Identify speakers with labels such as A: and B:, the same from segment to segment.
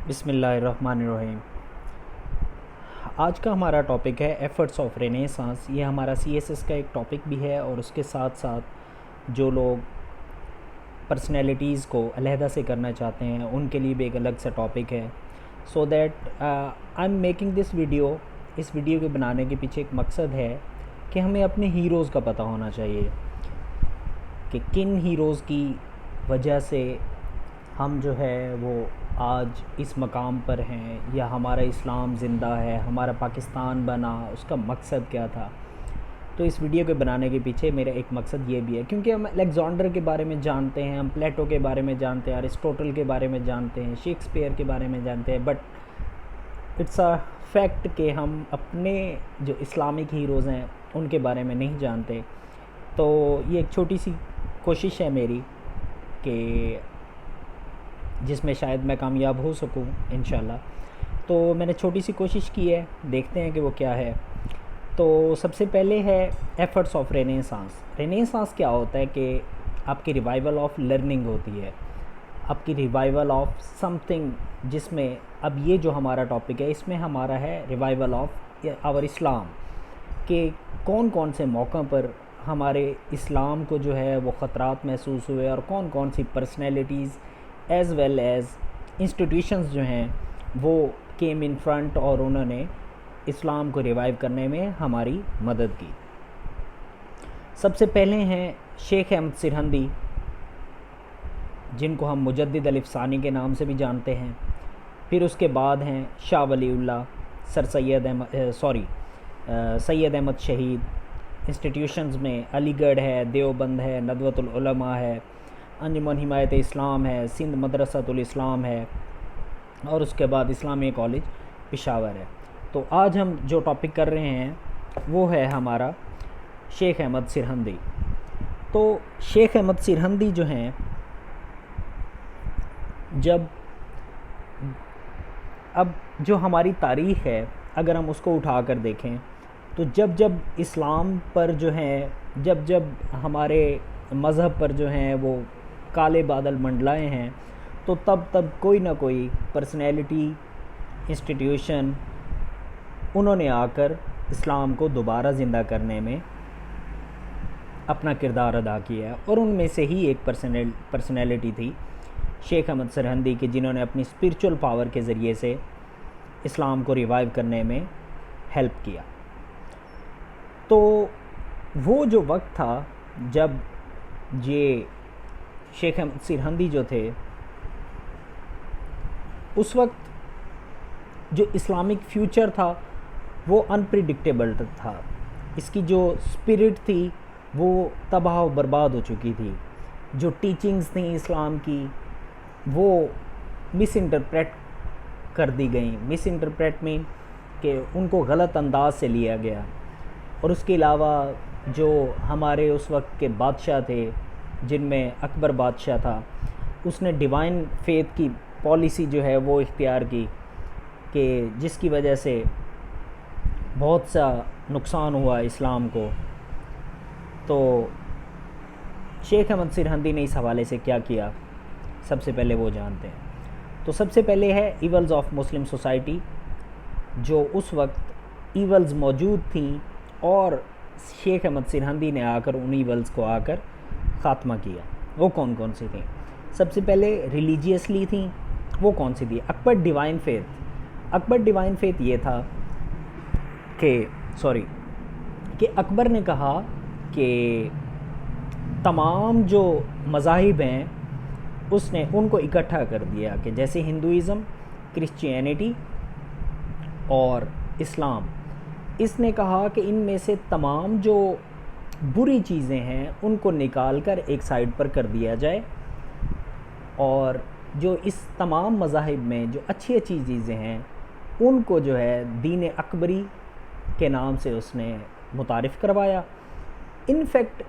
A: بسم اللہ الرحمن الرحیم۔ آج کا ہمارا ٹاپک ہے ایفرٹس آف رینیسانس۔ یہ ہمارا CSS کا ایک ٹاپک بھی ہے اور اس کے ساتھ ساتھ جو لوگ پرسنالٹیز کو علیحدہ سے کرنا چاہتے ہیں ان کے لیے بھی ایک الگ سا ٹاپک ہے۔ So that I am making this video. اس ویڈیو کے بنانے کے پیچھے ایک مقصد ہے کہ ہمیں اپنے ہیروز کا پتہ ہونا چاہیے کہ کن ہیروز کی وجہ سے ہم جو ہے وہ آج اس مقام پر ہیں، یا ہمارا اسلام زندہ ہے، ہمارا پاکستان بنا، اس کا مقصد کیا تھا۔ تو اس ویڈیو کے بنانے کے پیچھے میرا ایک مقصد یہ بھی ہے، کیونکہ ہم الیگزینڈر کے بارے میں جانتے ہیں، ہم پلیٹو کے بارے میں جانتے ہیں، ارسطوٹل کے بارے میں جانتے ہیں، شیکسپیئر کے بارے میں جانتے ہیں، بٹ اٹس اے فیکٹ کہ ہم اپنے جو اسلامک ہیروز ہیں ان کے بارے میں نہیں جانتے۔ تو یہ ایک چھوٹی سی کوشش ہے میری کہ جس میں شاید میں کامیاب ہو سکوں انشاءاللہ۔ تو میں نے چھوٹی سی کوشش کی ہے، دیکھتے ہیں کہ وہ کیا ہے۔ تو سب سے پہلے ہے ایفرٹس آف رینیسانس۔ رینیسانس کیا ہوتا ہے کہ آپ کی ریوائول آف لرننگ ہوتی ہے، آپ کی ریوائول آف سم تھنگ، جس میں اب یہ جو ہمارا ٹاپک ہے اس میں ہمارا ہے ریوائول آف آور اسلام، کہ کون کون سے موقع پر ہمارے اسلام کو جو ہے وہ خطرات محسوس ہوئے، اور کون کون سی personalities as well as institutions جو ہیں وہ کیم ان فرنٹ، اور انہوں نے اسلام کو ریوائیو کرنے میں ہماری مدد کی۔ سب سے پہلے ہیں شیخ احمد سرہندی، جن کو ہم مجدد الافسانی کے نام سے بھی جانتے ہیں۔ پھر اس کے بعد ہیں شاہ ولی اللہ، سید احمد شہید۔ انسٹیٹیوشنز میں علی گڑھ ہے، دیوبند ہے، ندوۃ العلماء ہے، انجمن حمایت اسلام ہے، سندھ مدرسۃ الاسلام ہے، اور اس کے بعد اسلامیہ کالج پشاور ہے۔ تو آج ہم جو ٹاپک کر رہے ہیں وہ ہے ہمارا شیخ احمد سرہندی۔ تو شیخ احمد سرہندی جو ہیں، اب جو ہماری تاریخ ہے اگر ہم اس کو اٹھا کر دیکھیں تو جب اسلام پر جو ہیں، جب ہمارے مذہب پر جو ہیں وہ کالے بادل منڈلائے ہیں، تو تب کوئی نہ کوئی پرسنالٹی، انسٹیٹیوشن، انہوں نے آ کر اسلام کو دوبارہ زندہ کرنے میں اپنا کردار ادا کیا ہے، اور ان میں سے ہی ایک پرسنالٹی تھی شیخ احمد سرہندی، کہ جنہوں نے اپنی اسپرچول پاور کے ذریعے سے اسلام کو ریوائیو کرنے میں ہیلپ کیا۔ تو وہ جو وقت تھا جب یہ شیخ احمد سرہندی جو تھے، اس وقت جو اسلامک فیوچر تھا وہ انپریڈکٹیبل تھا۔ اس کی جو اسپرٹ تھی وہ تباہ و برباد ہو چکی تھی۔ جو ٹیچنگز تھیں اسلام کی وہ مس انٹرپریٹ کر دی گئیں۔ مس انٹرپریٹ میں کہ ان کو غلط انداز سے لیا گیا، اور اس کے علاوہ جو ہمارے اس وقت کے بادشاہ تھے، جن میں اکبر بادشاہ تھا، اس نے ڈیوائن فیتھ کی پالیسی جو ہے وہ اختیار کی، کہ جس کی وجہ سے بہت سا نقصان ہوا اسلام کو۔ تو شیخ احمد سرہندی نے اس حوالے سے کیا کیا، سب سے پہلے وہ جانتے ہیں۔ تو سب سے پہلے ہے ایولز آف مسلم سوسائٹی، جو اس وقت ایولز موجود تھیں اور شیخ احمد سرہندی نے آ کر ان ایولز کو آ کر خاتمہ کیا۔ وہ کون کون سی تھیں؟ سب سے پہلے ریلیجیسلی تھیں۔ وہ کون سی تھی؟ اکبر ڈیوائن فیتھ یہ تھا کہ اکبر نے کہا کہ تمام جو مذاہب ہیں اس نے ان کو اکٹھا کر دیا، کہ جیسے ہندوازم، کرسچینٹی اور اسلام۔ اس نے کہا کہ ان میں سے تمام جو بری چیزیں ہیں ان کو نکال کر ایک سائڈ پر کر دیا جائے، اور جو اس تمام مذاہب میں جو اچھی چیزیں ہیں ان کو جو ہے دین اکبری کے نام سے اس نے متعارف کروایا۔ انفیکٹ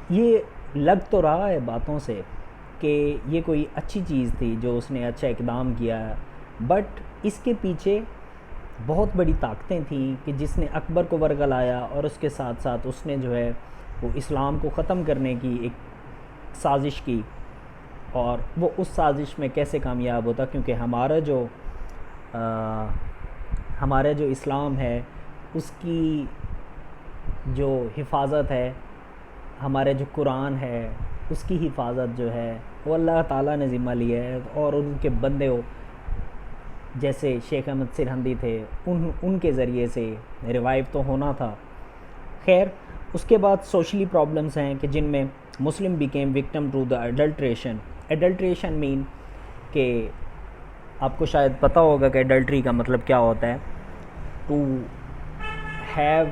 A: یہ لگ تو رہا ہے باتوں سے کہ یہ کوئی اچھی چیز تھی جو اس نے اچھا اقدام کیا ہے، بٹ اس کے پیچھے بہت بڑی طاقتیں تھیں کہ جس نے اکبر کو ورگلایا، اور اس کے ساتھ ساتھ اس نے جو ہے وہ اسلام کو ختم کرنے کی ایک سازش کی، اور وہ اس سازش میں کیسے کامیاب ہوتا، کیونکہ ہمارا جو ہمارا جو اسلام ہے اس کی جو حفاظت ہے، ہمارا جو قرآن ہے اس کی حفاظت جو ہے وہ اللہ تعالیٰ نے ذمہ لیا ہے، اور ان کے بندے ہو جیسے شیخ احمد سرہندی تھے ان کے ذریعے سے ریوائیو تو ہونا تھا۔ خیر، اس کے بعد سوشلی پرابلمس ہیں کہ جن میں مسلم بیکیم وکٹم ٹو دا ایڈلٹریشن مین کہ آپ کو شاید پتہ ہوگا کہ ایڈلٹری کا مطلب کیا ہوتا ہے، ٹو ہیو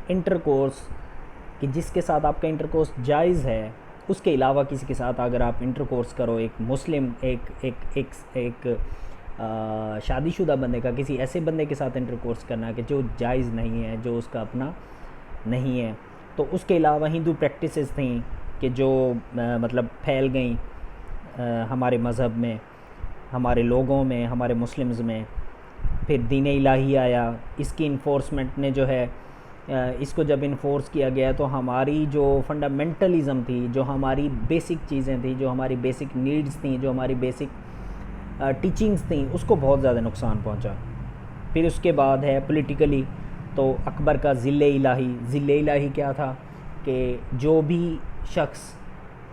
A: انٹر کورس، کہ جس کے ساتھ آپ کا انٹر کورس جائز ہے اس کے علاوہ کسی کے ساتھ اگر آپ انٹر کورس کرو، ایک مسلم ایک شادی شدہ بندے کا کسی ایسے بندے کے ساتھ انٹر کورس کرنا کہ جو جائز نہیں ہے، جو اس کا اپنا نہیں ہے۔ تو اس کے علاوہ ہندو پریکٹسز تھیں کہ جو مطلب پھیل گئیں ہمارے مذہب میں، ہمارے لوگوں میں، ہمارے مسلمز میں۔ پھر دین الہی آیا، اس کی انفورسمنٹ نے جو ہے اس کو جب انفورس کیا گیا تو ہماری جو فنڈامنٹلزم تھی، جو ہماری بیسک چیزیں تھیں، جو ہماری بیسک نیڈز تھیں، جو ہماری بیسک ٹیچنگز تھیں، اس کو بہت زیادہ نقصان پہنچا۔ پھر اس کے بعد ہے پولیٹیکلی، تو اکبر کا ذل الہی کیا تھا کہ جو بھی شخص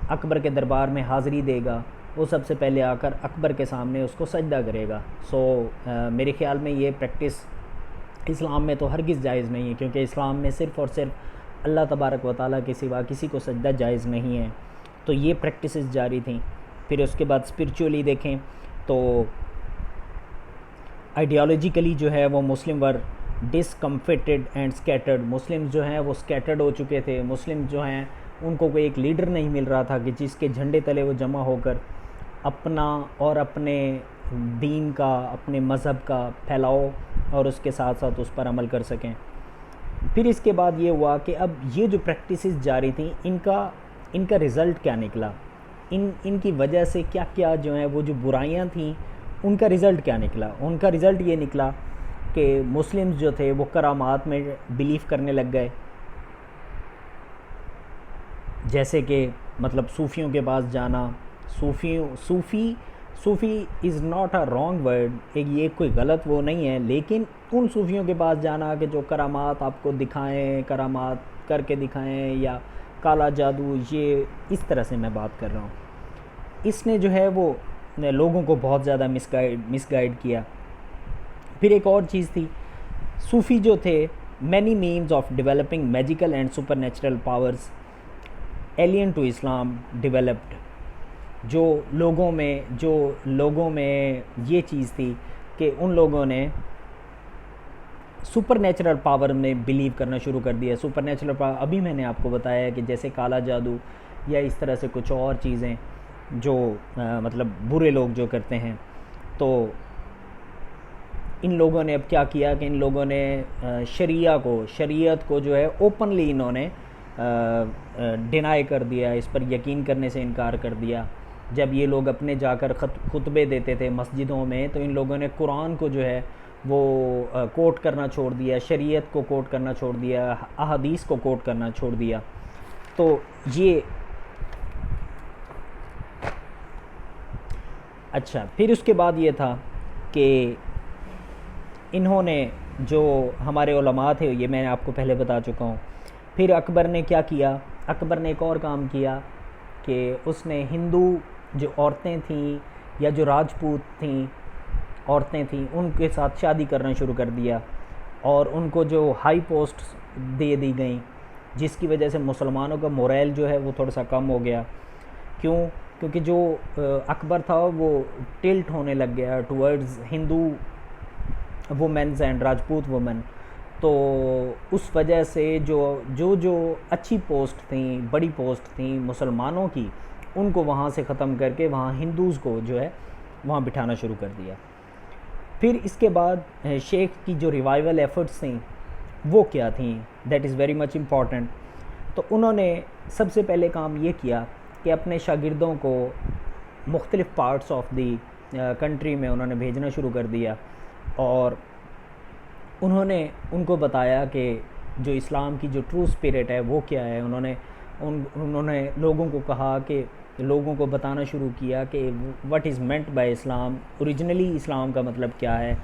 A: اکبر کے دربار میں حاضری دے گا وہ سب سے پہلے آ کر اکبر کے سامنے اس کو سجدہ کرے گا۔ میرے خیال میں یہ پریکٹس اسلام میں تو ہرگز جائز نہیں ہے، کیونکہ اسلام میں صرف اور صرف اللہ تبارک و تعالیٰ کے سوا کسی کو سجدہ جائز نہیں ہے۔ تو یہ پریکٹسز جاری تھیں۔ پھر اس کے بعد اسپرچولی دیکھیں تو آئیڈیالوجیکلی جو ہے وہ مسلم ور ڈسکمفٹڈ اینڈ اسکیٹرڈ، مسلم جو ہیں وہ اسکیٹرڈ ہو چکے تھے۔ مسلم جو ہیں ان کو کوئی ایک لیڈر نہیں مل رہا تھا کہ جس کے جھنڈے تلے وہ جمع ہو کر اپنا اور اپنے دین کا، اپنے مذہب کا پھیلاؤ اور اس کے ساتھ ساتھ اس پر عمل کر سکیں۔ پھر اس کے بعد یہ ہوا کہ اب یہ جو پریکٹسز جاری تھیں ان کا رزلٹ کیا نکلا، ان کی وجہ سے کیا کیا جو ہیں وہ جو برائیاں تھیں ان کا رزلٹ کیا نکلا۔ ان کا رزلٹ یہ نکلا کہ مسلمز جو تھے وہ کرامات میں بلیف کرنے لگ گئے، جیسے کہ مطلب صوفیوں کے پاس جانا۔ صوفی is not a wrong word, یہ کوئی غلط وہ نہیں ہے، لیکن ان صوفیوں کے پاس جانا کہ جو کرامات آپ کو دکھائیں، کرامات کر کے دکھائیں، یا کالا جادو، یہ اس طرح سے میں بات کر رہا ہوں، اس نے جو ہے وہ لوگوں کو بہت زیادہ مس گائیڈ کیا۔ پھر ایک اور چیز تھی، صوفی جو تھے many means of developing magical and supernatural powers alien to Islam developed, جو لوگوں میں یہ چیز تھی کہ ان لوگوں نے سپر نیچرل پاور میں بلیو کرنا شروع کر دیا۔ سپر نیچرل پاور ابھی میں نے آپ کو بتایا کہ جیسے کالا جادو یا اس طرح سے کچھ اور چیزیں جو مطلب برے لوگ جو کرتے ہیں، تو ان لوگوں نے اب کیا کیا کہ ان لوگوں نے شریعت کو جو ہے اوپنلی انہوں نے ڈینائی کر دیا، اس پر یقین کرنے سے انکار کر دیا۔ جب یہ لوگ اپنے جا کر خطبے دیتے تھے مسجدوں میں تو ان لوگوں نے قرآن کو جو ہے وہ کوٹ کرنا چھوڑ دیا، شریعت کو کوٹ کرنا چھوڑ دیا، احادیث کو کوٹ کرنا چھوڑ دیا۔ تو یہ اچھا، پھر اس کے بعد یہ تھا کہ انہوں نے جو ہمارے علماء تھے، یہ میں نے آپ کو پہلے بتا چکا ہوں۔ پھر اکبر نے کیا کیا، اکبر نے ایک اور کام کیا کہ اس نے ہندو جو عورتیں تھیں یا جو راجپوت عورتیں تھیں ان کے ساتھ شادی کرنا شروع کر دیا، اور ان کو جو ہائی پوسٹ دے دی گئیں، جس کی وجہ سے مسلمانوں کا موریل جو ہے وہ تھوڑا سا کم ہو گیا۔ کیونکہ جو اکبر تھا وہ ٹلٹ ہونے لگ گیا towards Hindu womens and Rajput women, تو اس وجہ سے جو اچھی پوسٹ تھیں، بڑی پوسٹ تھیں مسلمانوں کی، ان کو وہاں سے ختم کر کے وہاں ہندوز کو جو ہے وہاں بٹھانا شروع کر دیا۔ پھر اس کے بعد شیخ کی جو ریوائول ایفرٹس تھیں وہ کیا تھیں، that is very much important. تو انہوں نے سب سے پہلے کام یہ کیا کہ اپنے شاگردوں کو مختلف پارٹس آف دی کنٹری میں انہوں نے بھیجنا شروع کر دیا، اور انہوں نے ان کو بتایا کہ جو اسلام کی جو ٹرو اسپرٹ ہے وہ کیا ہے۔ انہوں نے لوگوں کو کہا کہ لوگوں کو بتانا شروع کیا کہ what is meant by Islam, originally اسلام کا مطلب کیا ہے،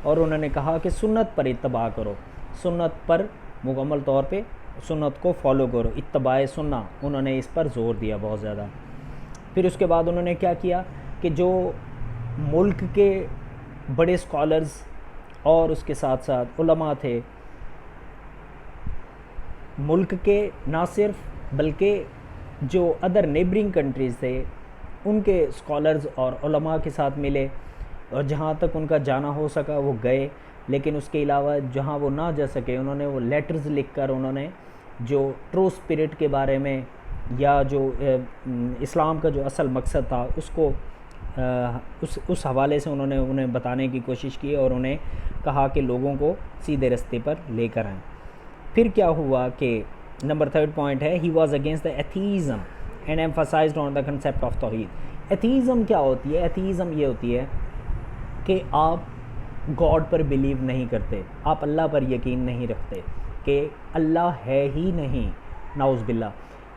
A: اور انہوں نے کہا کہ سنت پر اتباع کرو، سنت پر مکمل طور پہ سنت کو فالو کرو، اتباع سنہ، انہوں نے اس پر زور دیا بہت زیادہ۔ پھر اس کے بعد انہوں نے کیا کیا کہ جو ملک کے بڑے اسکالرز اور اس کے ساتھ ساتھ علماء تھے ملک کے، نہ صرف بلکہ جو ادر نیبرنگ کنٹریز تھے ان کے اسکالرز اور علماء کے ساتھ ملے، اور جہاں تک ان کا جانا ہو سکا وہ گئے، لیکن اس کے علاوہ جہاں وہ نہ جا سکے انہوں نے وہ لیٹرز لکھ کر انہوں نے جو ٹرو اسپرٹ کے بارے میں یا جو اسلام کا جو اصل مقصد تھا اس کو اس حوالے سے انہوں نے انہیں بتانے کی کوشش کی، اور انہیں کہا کہ لوگوں کو سیدھے رستے پر لے کر آئیں۔ پھر کیا ہوا کہ نمبر 3 پوائنٹ ہے، he was against the atheism and emphasised on the concept of توحید۔ ایتھیزم کیا ہوتی ہے؟ ایتھیزم یہ ہوتی ہے کہ آپ گاڈ پر بلیو نہیں کرتے، آپ اللہ پر یقین نہیں رکھتے کہ اللہ ہے ہی نہیں، نعوذ باللہ۔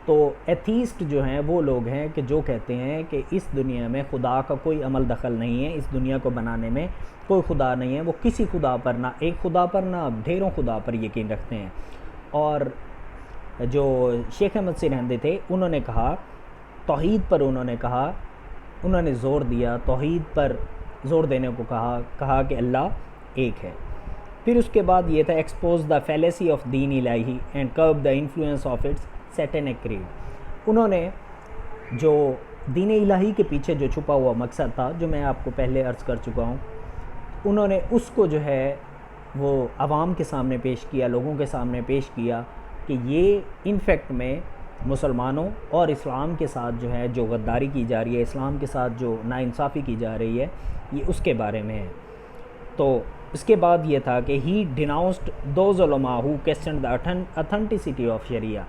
A: تو ایتھیسٹ جو ہیں وہ لوگ ہیں کہ جو کہتے ہیں کہ اس دنیا میں خدا کا کوئی عمل دخل نہیں ہے، اس دنیا کو بنانے میں کوئی خدا نہیں ہے، وہ کسی خدا پر، نہ ایک خدا پر نہ ڈھیروں خدا پر یقین رکھتے ہیں۔ اور جو شیخ احمد سرہندی تھے انہوں نے کہا توحید پر، انہوں نے کہا، انہوں نے زور دیا توحید پر، زور دینے کو کہا کہ اللہ ایک ہے۔ پھر اس کے بعد یہ تھا expose the فیلیسی of Din Ilahi and curb the influence of its satanic creed. انہوں نے جو دین الہی کے پیچھے جو چھپا ہوا مقصد تھا، جو میں آپ کو پہلے عرض کر چکا ہوں، انہوں نے اس کو جو ہے وہ عوام کے سامنے پیش کیا، لوگوں کے سامنے پیش کیا کہ یہ انفیکٹ میں مسلمانوں اور اسلام کے ساتھ جو ہے جو غداری کی جا رہی ہے، اسلام کے ساتھ جو ناانصافی کی جا رہی ہے، یہ اس کے بارے میں ہے۔ تو اس کے بعد یہ تھا کہ ہی ڈیناؤنسڈ دوز علماء ہو کویسچنڈ دا اتھینٹسٹی آف شریعہ۔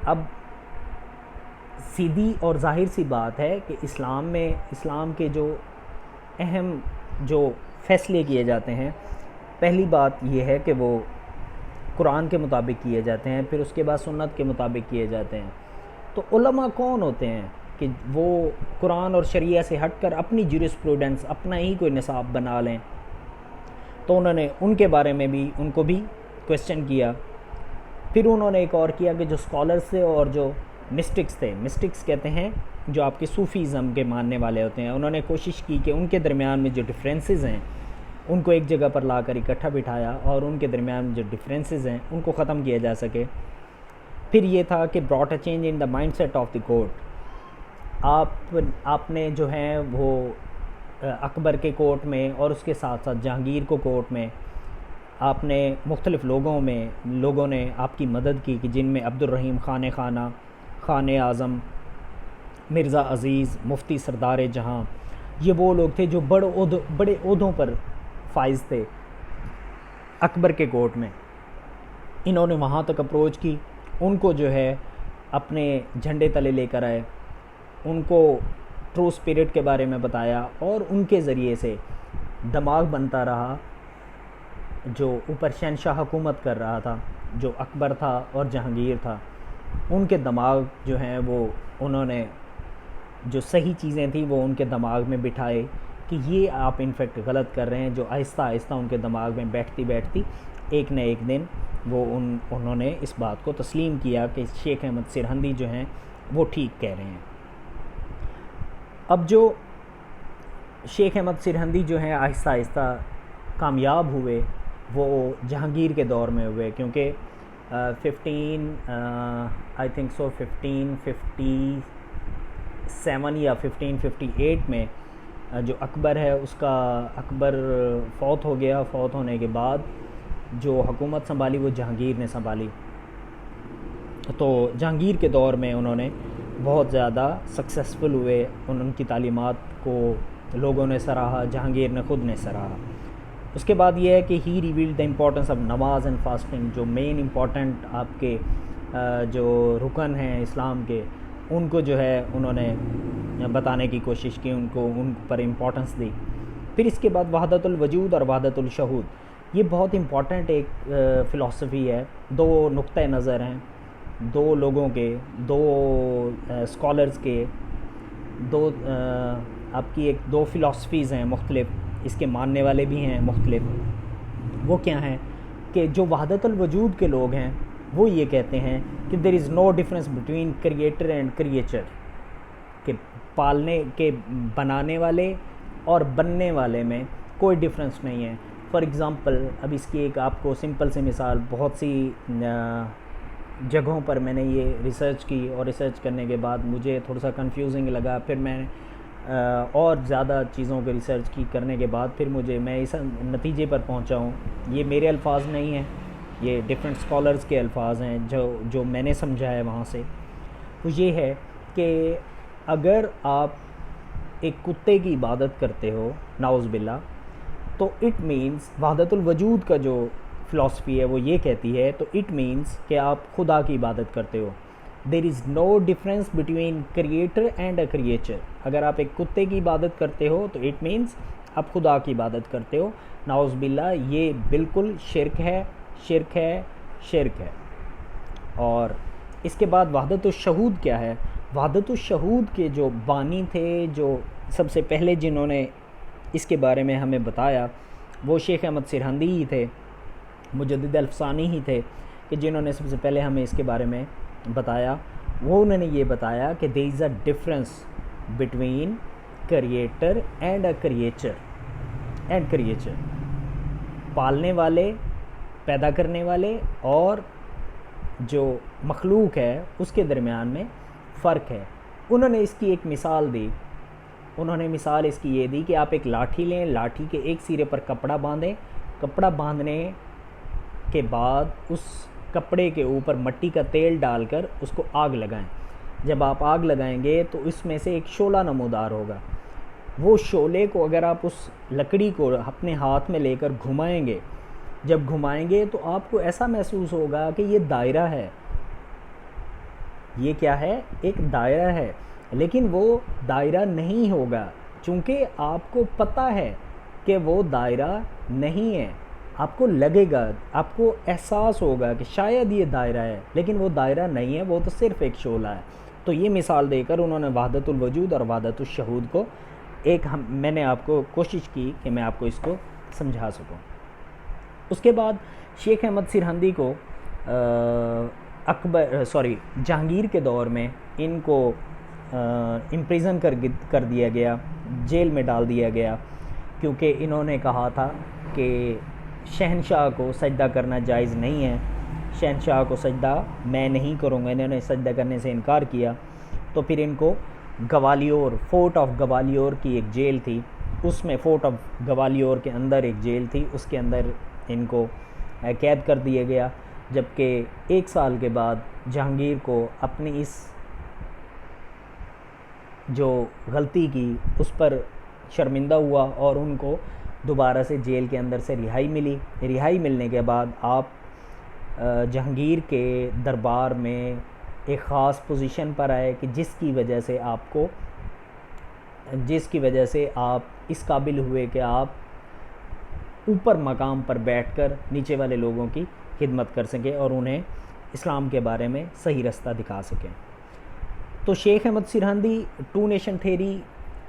A: اب سیدھی اور ظاہر سی بات ہے کہ اسلام میں، اسلام کے جو اہم جو فیصلے کیے جاتے ہیں، پہلی بات یہ ہے کہ وہ قرآن کے مطابق کیے جاتے ہیں، پھر اس کے بعد سنت کے مطابق کیے جاتے ہیں۔ تو علماء کون ہوتے ہیں کہ وہ قرآن اور شریعہ سے ہٹ کر اپنی جورسپروڈنس، اپنا ہی کوئی نصاب بنا لیں؟ تو انہوں نے ان کے بارے میں بھی، ان کو بھی کویسچن کیا۔ پھر انہوں نے ایک اور کیا کہ جو اسکالرس تھے اور جو مسٹکس تھے، مسٹکس کہتے ہیں جو آپ کے صوفیزم کے ماننے والے ہوتے ہیں، انہوں نے کوشش کی کہ ان کے درمیان میں جو ڈفرینسز ہیں ان کو ایک جگہ پر لا کر اکٹھا بٹھایا، اور ان کے درمیان جو ڈفرینسز ہیں ان کو ختم کیا جا سکے۔ پھر یہ تھا کہ brought a change in the mindset of the court. آپ نے جو ہیں وہ اکبر کے کورٹ میں اور اس کے ساتھ ساتھ جہانگیر کو کورٹ میں آپ نے مختلف لوگوں نے آپ کی مدد کی، کہ جن میں عبد الرحیم خانہ، خان اعظم، مرزا عزیز، مفتی سردار جہاں، یہ وہ لوگ تھے جو بڑے عہدوں پر فائز تھے اکبر کے کورٹ میں۔ انہوں نے وہاں تک اپروچ کی، ان کو جو ہے اپنے جھنڈے تلے لے کر آئے، ان کو ٹرو اسپرٹ کے بارے میں بتایا، اور ان کے ذریعے سے دماغ بنتا رہا جو اوپر شہنشاہ حکومت کر رہا تھا، جو اکبر تھا اور جہانگیر تھا۔ ان کے دماغ جو ہیں وہ انہوں نے جو صحیح چیزیں تھیں وہ ان کے دماغ میں بٹھائے کہ یہ آپ انفیکٹ غلط کر رہے ہیں، جو آہستہ آہستہ ان کے دماغ میں بیٹھتی ایک نہ ایک دن وہ انہوں نے اس بات کو تسلیم کیا کہ شیخ احمد سرہندی جو ہیں وہ ٹھیک کہہ رہے ہیں۔ اب جو شیخ احمد سرہندی جو ہیں آہستہ آہستہ کامیاب ہوئے، وہ جہانگیر کے دور میں ہوئے، کیونکہ 1557 یا 1558 میں جو اکبر ہے اس کا اکبر فوت ہو گیا۔ فوت ہونے کے بعد جو حکومت سنبھالی وہ جہانگیر نے سنبھالی۔ تو جہانگیر کے دور میں انہوں نے بہت زیادہ سکسیسفل ہوئے، ان کی تعلیمات کو لوگوں نے سراہا، جہانگیر نے خود نے سراہا۔ اس کے بعد یہ ہے کہ ہی ریویلڈ دا امپورٹنس آف نماز اینڈ فاسٹنگ، جو مین امپورٹنٹ آپ کے جو رکن ہیں اسلام کے، ان کو جو ہے انہوں نے بتانے کی کوشش کی، ان پر امپورٹنس دی۔ پھر اس کے بعد وحدت الوجود اور وحدت الشہود، یہ بہت امپورٹنٹ ایک فلسفی ہے، دو نقطۂ نظر ہیں دو لوگوں کے، دو اسکالرز کے، دو آپ کی دو فلاسفیز ہیں مختلف، اس کے ماننے والے بھی ہیں مختلف. وہ کیا ہیں کہ جو وحدت الوجود کے لوگ ہیں وہ یہ کہتے ہیں کہ there is no difference between creator and creature, کہ پالنے کے بنانے والے اور بننے والے میں کوئی ڈفرینس نہیں ہے. فار ایگزامپل اب اس کی ایک آپ کو سمپل سی مثال، بہت سی جگہوں پر میں نے یہ ریسرچ کی اور ریسرچ کرنے کے بعد مجھے تھوڑا سا کنفیوزنگ لگا، پھر میں اور زیادہ چیزوں کے ریسرچ کی کرنے کے بعد پھر میں اس نتیجے پر پہنچا ہوں. یہ میرے الفاظ نہیں ہیں، یہ ڈفرینٹ اسکالرز کے الفاظ ہیں جو میں نے سمجھا ہے وہاں سے. تو یہ ہے کہ اگر آپ ایک کتے کی عبادت کرتے ہو نعوذ باللہ، تو اٹ مینس وحدت الوجود کا جو فلاسفی ہے وہ یہ کہتی ہے، تو اٹ مینس کہ آپ خدا کی عبادت کرتے ہو. There is no difference between creator and a creature. اگر آپ ایک کتے کی عبادت کرتے ہو تو اٹ مینس آپ خدا کی عبادت کرتے ہو. نعوذ باللہ یہ بالکل شرک ہے، شرک ہے، شرک ہے. اور اس کے بعد وحدت الشہود کیا ہے؟ وحدت الشہود کے جو بانی تھے، جو سب سے پہلے جنہوں نے اس کے بارے میں ہمیں بتایا، وہ شیخ احمد سرہندی ہی تھے، مجدد الفسانی ہی تھے، کہ جنہوں نے سب سے پہلے ہمیں اس کے بارے میں بتایا. وہ انہوں نے یہ بتایا کہ there is a difference between creator and a creature. پالنے والے، پیدا کرنے والے اور جو مخلوق ہے اس کے درمیان میں فرق ہے. انہوں نے اس کی ایک مثال دی. انہوں نے مثال اس کی یہ دی کہ آپ ایک لاٹھی لیں، لاٹھی کے ایک سرے پر کپڑا باندھیں، کپڑا باندھنے کے بعد اس کپڑے کے اوپر مٹی کا تیل ڈال کر اس کو آگ لگائیں. جب آپ آگ لگائیں گے تو اس میں سے ایک شعلہ نمودار ہوگا. وہ شعلے کو اگر آپ اس لکڑی کو اپنے ہاتھ میں لے کر گھمائیں گے، جب گھمائیں گے تو آپ کو ایسا محسوس ہوگا کہ یہ دائرہ ہے. یہ کیا ہے؟ ایک دائرہ ہے. لیکن وہ دائرہ نہیں ہوگا، چونکہ آپ کو پتہ ہے کہ وہ دائرہ نہیں ہے. آپ کو لگے گا، آپ کو احساس ہوگا کہ شاید یہ دائرہ ہے، لیکن وہ دائرہ نہیں ہے، وہ تو صرف ایک شعلہ ہے. تو یہ مثال دے کر انہوں نے وحدت الوجود اور وحدت الشہود کو میں نے آپ کو کوشش کی کہ میں آپ کو اس کو سمجھا سکوں. اس کے بعد شیخ احمد سرہندی کو جہانگیر کے دور میں ان کو امپریزن کر دیا گیا، جیل میں ڈال دیا گیا، کیونکہ انہوں نے کہا تھا کہ شہنشاہ کو سجدہ کرنا جائز نہیں ہے، شہنشاہ کو سجدہ میں نہیں کروں گا. انہوں نے سجدہ کرنے سے انکار کیا. تو پھر ان کو گوالیور، فورٹ آف گوالیور کی ایک جیل تھی، اس میں فورٹ آف گوالیور کے اندر ایک جیل تھی، اس کے اندر ان کو قید کر دیا گیا. جبکہ 1 سال کے بعد جہانگیر کو اپنی اس جو غلطی کی اس پر شرمندہ ہوا اور ان کو دوبارہ سے جیل کے اندر سے رہائی ملی. رہائی ملنے کے بعد آپ جہانگیر کے دربار میں ایک خاص پوزیشن پر آئے کہ جس کی وجہ سے آپ اس قابل ہوئے کہ آپ اوپر مقام پر بیٹھ کر نیچے والے لوگوں کی خدمت کر سکیں اور انہیں اسلام کے بارے میں صحیح رستہ دکھا سکیں. تو Sheikh Ahmad Sirhindi two nation theory,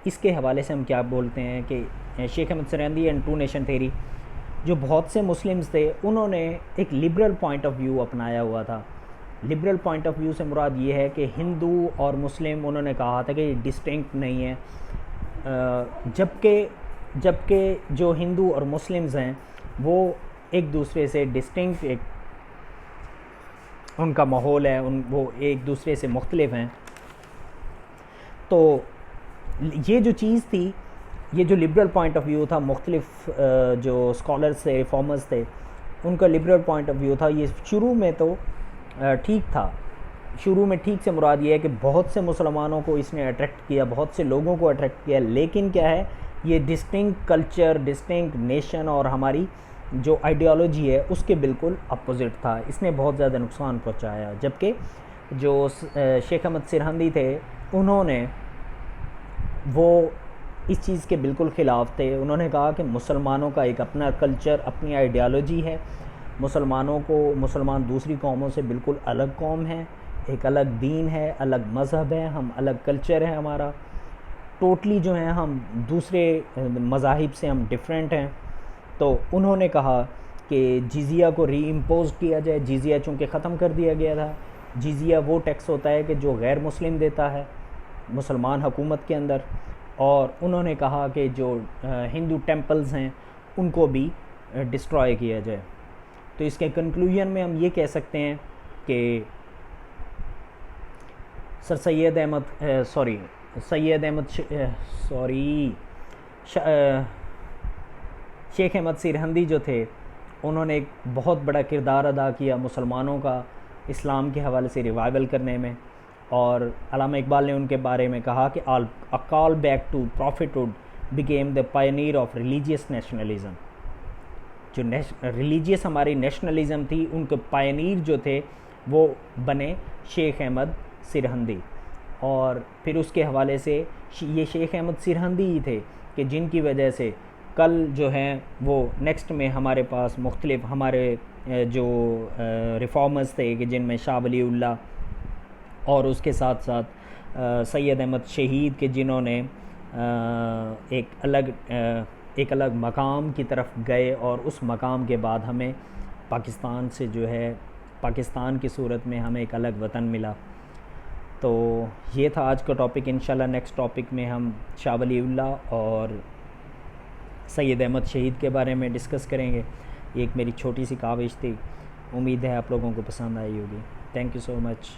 A: اس کے حوالے سے ہم کیا بولتے ہیں کہ Sheikh Ahmad Sirhindi and two nation theory, جو بہت سے مسلمز تھے انہوں نے ایک لبرل پوائنٹ آف ویو اپنایا ہوا تھا. لبرل پوائنٹ آف ویو سے مراد یہ ہے کہ ہندو اور مسلم، انہوں نے کہا تھا کہ یہ ڈسٹنکٹ نہیں ہے، جبکہ جو ہندو اور مسلمز ہیں وہ ایک دوسرے سے ڈسٹنکٹ، ان کا ماحول ہے، وہ ایک دوسرے سے مختلف ہیں. تو یہ جو چیز تھی، یہ جو لبرل پوائنٹ آف ویو تھا، مختلف جو اسکالرز تھے، ریفارمرز تھے، ان کا لبرل پوائنٹ آف ویو تھا. یہ شروع میں تو ٹھیک تھا. شروع میں ٹھیک سے مراد یہ ہے کہ بہت سے مسلمانوں کو اس نے اٹریکٹ کیا، بہت سے لوگوں کو اٹریکٹ کیا، لیکن کیا ہے، یہ ڈسٹنکٹ کلچر، ڈسٹنکٹ نیشن اور ہماری جو آئیڈیالوجی ہے اس کے بالکل اپوزٹ تھا. اس نے بہت زیادہ نقصان پہنچایا. جبکہ جو شیخ احمد سرہندی تھے، انہوں نے وہ اس چیز کے بالکل خلاف تھے. انہوں نے کہا کہ مسلمانوں کا ایک اپنا کلچر، اپنی آئیڈیالوجی ہے، مسلمان دوسری قوموں سے بالکل الگ قوم ہے. ایک الگ دین ہے، الگ مذہب ہے، ہم الگ کلچر ہے ہمارا، ٹوٹلی جو ہیں ہم دوسرے مذاہب سے ہم ڈیفرنٹ ہیں. تو انہوں نے کہا کہ جزیہ کو ری امپوز کیا جائے. جزیہ چونکہ ختم کر دیا گیا تھا. جزیہ وہ ٹیکس ہوتا ہے کہ جو غیر مسلم دیتا ہے مسلمان حکومت کے اندر. اور انہوں نے کہا کہ جو ہندو ٹیمپلز ہیں ان کو بھی ڈسٹرائے کیا جائے. تو اس کے کنکلوژن میں ہم یہ کہہ سکتے ہیں کہ سید احمد شیخ احمد سرہندی جو تھے انہوں نے ایک بہت بڑا کردار ادا کیا مسلمانوں کا اسلام کے حوالے سے ریوائول کرنے میں. اور علامہ اقبال نے ان کے بارے میں کہا کہ a call back to prophethood became the pioneer of religious nationalism. جو ریلیجیس ہماری نیشنلزم تھی ان کے پائنیر جو تھے وہ بنے شیخ احمد سرہندی. اور پھر اس کے حوالے سے یہ شیخ احمد سرہندی ہی تھے کہ جن کی وجہ سے کل جو ہیں وہ نیکسٹ میں ہمارے پاس مختلف ہمارے جو ریفارمرز تھے کہ جن میں شاہ ولی اللہ اور اس کے ساتھ ساتھ سید احمد شہید کے جنہوں نے ایک الگ مقام کی طرف گئے اور اس مقام کے بعد ہمیں پاکستان سے جو ہے پاکستان کی صورت میں ہمیں ایک الگ وطن ملا. تو یہ تھا آج کا ٹاپک. انشاءاللہ نیکسٹ ٹاپک میں ہم شاہ ولی اللہ اور سید احمد شہید کے بارے میں ڈسکس کریں گے. ایک میری چھوٹی سی کاوش تھی, امید ہے آپ لوگوں کو پسند آئی ہوگی. Thank you so much.